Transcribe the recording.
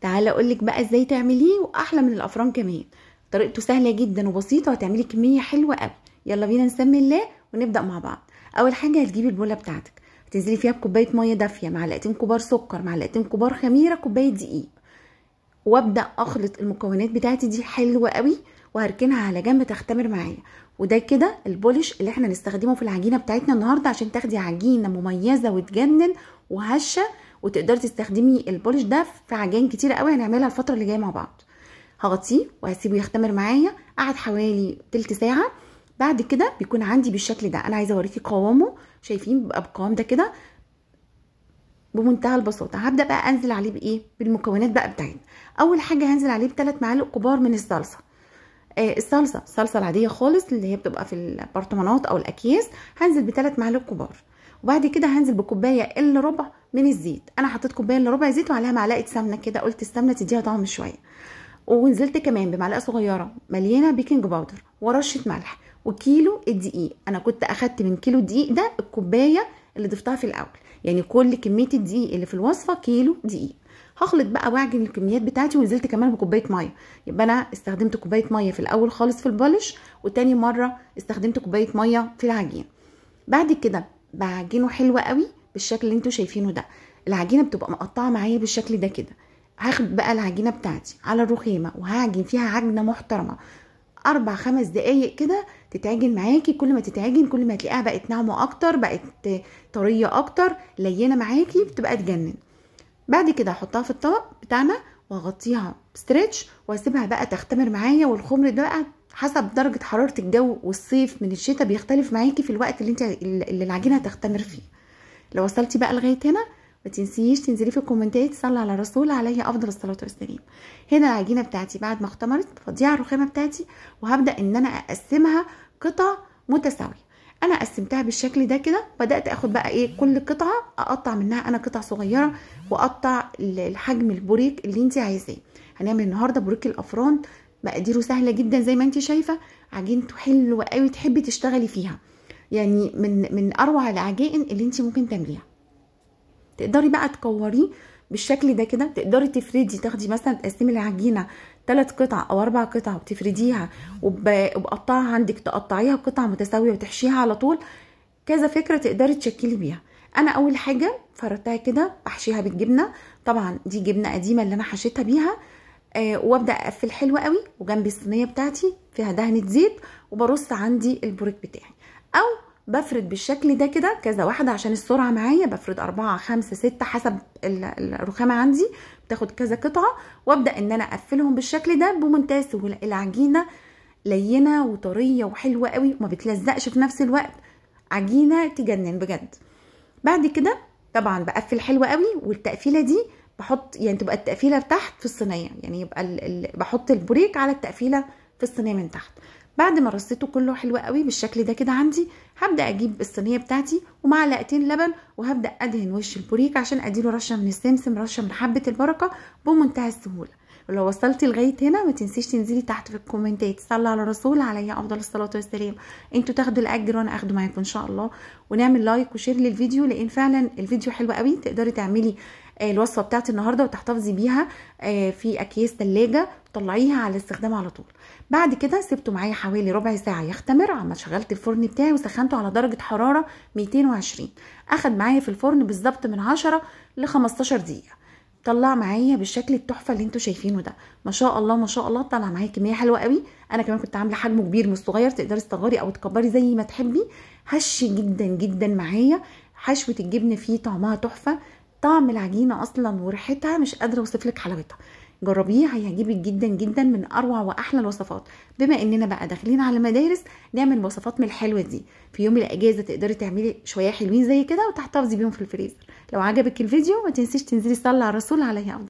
تعالى اقولك بقى ازاي تعمليه واحلى من الافران كمان. طريقته سهله جدا وبسيطه وهتعملي كميه حلوه قوي. يلا بينا نسمي الله ونبدا مع بعض. اول حاجه هتجيبي البوله بتاعتك، هتنزلي فيها بكوبايه ميه دافيه، معلقتين كبار سكر، معلقتين كبار خميره، كوبايه دقيق، وابدا اخلط المكونات بتاعتي دي حلوه قوي وهركنها على جنب تختمر معايا. وده كده البولش اللي احنا نستخدمه في العجينه بتاعتنا النهارده عشان تاخدي عجينه مميزه وتجنن وهشه، وتقدري تستخدمي البولش ده في عجائن كتيره قوي هنعملها الفتره اللي جايه مع بعض. هغطيه وهسيبه يختمر معايا، قعد حوالي تلت ساعه. بعد كده بيكون عندي بالشكل ده. انا عايزه اوريكي قوامه، شايفين بيبقى بالقوام ده كده بمنتهى البساطه. هبدا بقى انزل عليه بايه؟ بالمكونات بقى بتاعتنا. اول حاجه هنزل عليه ب3 معالق كبار من الصلصه. الصلصه العاديه خالص اللي هي بتبقى في البرطمانات او الاكياس، هنزل ب3 معالق كبار. وبعد كده هنزل بكوبايه الا ربع من الزيت. انا حطيت كوبايه الا ربع زيت وعليها معلقه سمنه كده، قلت السمنه تديها طعم شويه. ونزلت كمان بمعلقه صغيره مليانه بيكنج باودر ورشه ملح وكيلو الدقيق. انا كنت اخدت من كيلو الدقيق ده الكوبايه اللي ضفتها في الاول، يعني كل كميه الدقيق اللي في الوصفه كيلو دقيق. هخلط بقى واعجن الكميات بتاعتي. ونزلت كمان بكوبايه ميه، يبقى انا استخدمت كوبايه ميه في الاول خالص في البولش، وتاني مره استخدمت كوبايه ميه في العجين. بعد كده بعجنه حلو قوي بالشكل اللي انتوا شايفينه ده. العجينه بتبقى مقطعه معايا بالشكل ده كده. هاخد بقى العجينه بتاعتي على الرخامه وهعجن فيها عجنه محترمه 4-5 دقايق كده تتعجن معاكي. كل ما تتعجن كل ما هتلاقيها بقت ناعمه اكتر، بقت طريه اكتر، لينه معاكي، بتبقى تجنن. بعد كده هحطها في الطبق بتاعنا وهغطيها بستريتش وهسيبها بقى تختمر معايا. والخمر ده بقى حسب درجه حراره الجو، والصيف من الشتاء بيختلف معاكي في الوقت اللي العجينه هتختمر فيه. لو وصلتي بقى لغايه هنا ما تنسيش تنزلي في الكومنتات صلي على الرسول عليه افضل الصلاه والسلام. هنا العجينه بتاعتي بعد ما اختمرت بفضيها على الرخامه بتاعتي وهبدا ان انا اقسمها قطع متساويه. انا قسمتها بالشكل ده كده، بدات اخد بقى ايه كل قطعه اقطع منها انا قطع صغيره واقطع الحجم البوريك اللي انت عايزاه. هنعمل النهارده بوريك الافران، مقاديره سهله جدا زي ما انت شايفه، عجينته حلوه قوي تحبي تشتغلي فيها، يعني من اروع العجائن اللي انت ممكن تعمليها. تقدري بقى تكوريه بالشكل ده كده، تقدري تفردي، تاخدي مثلا تقسمي العجينه 3 قطع او 4 قطع وتفرديها وبقطعها عندك، تقطعيها قطع متساويه وتحشيها على طول. كذا فكره تقدري تشكلي بيها. انا اول حاجه فردتها كده بحشيها بالجبنه، طبعا دي جبنه قديمه اللي انا حشيتها بيها. وابدا اقفل حلوه قوي، وجنب الصينيه بتاعتي فيها دهنه زيت وبرص عندي البوريك بتاعي، او بفرد بالشكل ده كده كذا واحده عشان السرعه معايا. بفرد 4 5 6 حسب الرخامه عندي بتاخد كذا قطعه، وابدا ان انا اقفلهم بالشكل ده بمنتهى السهوله. العجينه لينه وطريه وحلوه قوي وما بتلزقش في نفس الوقت، عجينه تجنن بجد. بعد كده طبعا بقفل حلوه قوي، والتقفيله دي بحط يعني تبقى التقفيله تحت في الصينيه، يعني يبقى بحط البوريك على التقفيله في الصينيه من تحت. بعد ما رصيته كله حلو قوي بالشكل ده كده عندي، هبدا اجيب الصينيه بتاعتي ومعلقتين لبن وهبدا ادهن وش البوريك عشان اديله رشه من السمسم، رشه من حبه البركه بمنتهى السهوله. ولو وصلتي لغايه هنا ما تنسيش تنزلي تحت في الكومنتات صلي على الرسول عليه افضل الصلاه والسلام. انتوا تاخدوا الاجر وانا اخده معاكم ان شاء الله. ونعمل لايك وشير للفيديو لان فعلا الفيديو حلو قوي. تقدري تعملي الوصفه بتاعت النهارده وتحتفظي بيها في اكياس ثلاجه وتطلعيها على الاستخدام على طول. بعد كده سبته معايا حوالي ربع ساعه يختمر، عما شغلت الفرن بتاعي وسخنته على درجه حراره 220. اخد معايا في الفرن بالظبط من 10 ل 15 دقيقه. طلع معايا بالشكل التحفه اللي انتوا شايفينه ده. ما شاء الله ما شاء الله، طلع معايا كميه حلوه قوي. انا كمان كنت عامله حجمه كبير مش صغير، تقدري تصغري او تكبري زي ما تحبي. هش جدا جدا معايا، حشوه الجبنه فيه طعمها تحفه، طعم العجينه اصلا وريحتها مش قادره اوصف لك حلاوتها. جربيه هيعجبك جدا جدا، من اروع واحلى الوصفات. بما اننا بقى داخلين على مدارس نعمل وصفات من الحلوه دي في يوم الاجازه، تقدري تعملي شويه حلوين زي كده وتحتفظي بيهم في الفريزر. لو عجبك الفيديو ما تنسيش تنزلي صلي على الرسول عليه افضل